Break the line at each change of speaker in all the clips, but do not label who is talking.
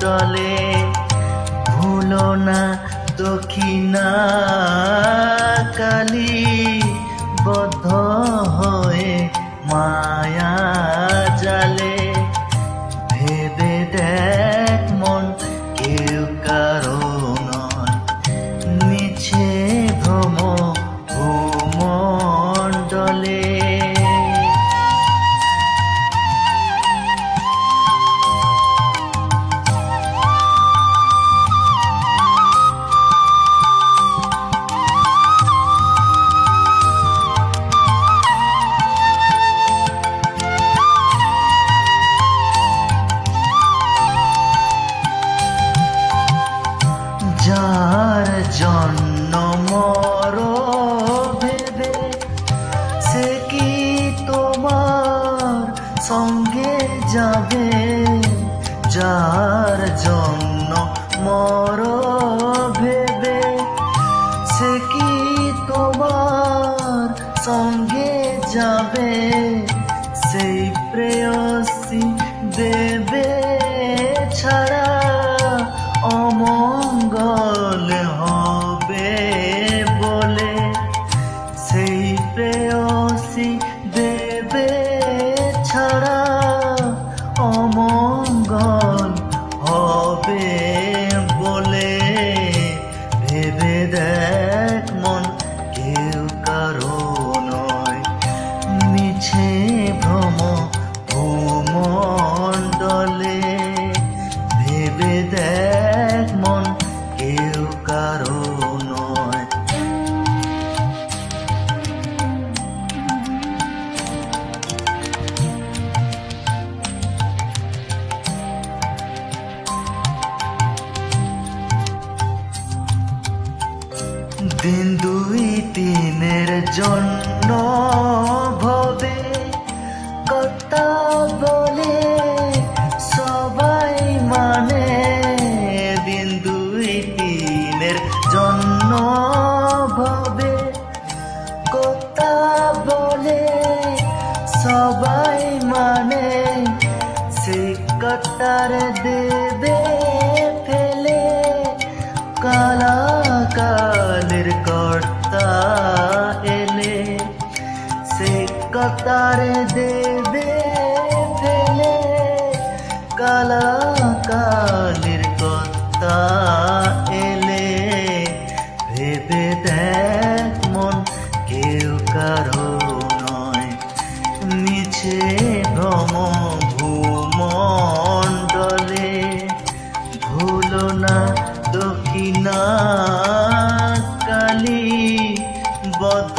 ভূমণ্ডলে ভুলো না দক্ষিণা কালী বদ্ধ হয়ে মায়া জালে ভেবে দেখ মন কেউ কারো নয় মিছে ভ্রম ভূমণ্ডলে যার জন্য মর ভেবে সে কি তোমার সঙ্গে যাবে যার জন্য মর ভেবে সে কি তোমার সঙ্গে যাবে সেই প্রেয়সী দেবে ছাড়া অমঙ্গল হবে বলে সেই প্রেয়সী দেবে ছাড়া অমঙ্গল হবে বলে ভেবে দেখ মন কেউ কারো নয় মিছে ভ্রম ভূমণ্ডলে ভেবে দেখ মন কেউ কারো নয় দিন দুই দিনের জন্য ভবে কথা বলে সবাই মানে দিন দুই দিনের জন্য ভবে কথা বলে সবাই মানে সেই কথার দেবে ফেলে কালাকালের কর্তা এলে সে কথার দেবে ফেলে কালাকালের কর্তা এলে ভেবে দেখ মন কেউ কারো নয় মিছে ভ্রম ভূমণ্ডলে ভুলো না দক্ষিণা কালী বদ্ধ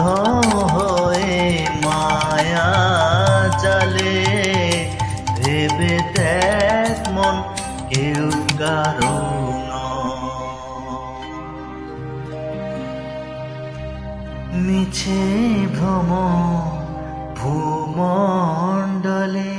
হয়ে মায়া জালে ভেবে দেখ মন কেউ কারো মিছে ভ্রম ভূমণ্ডলে।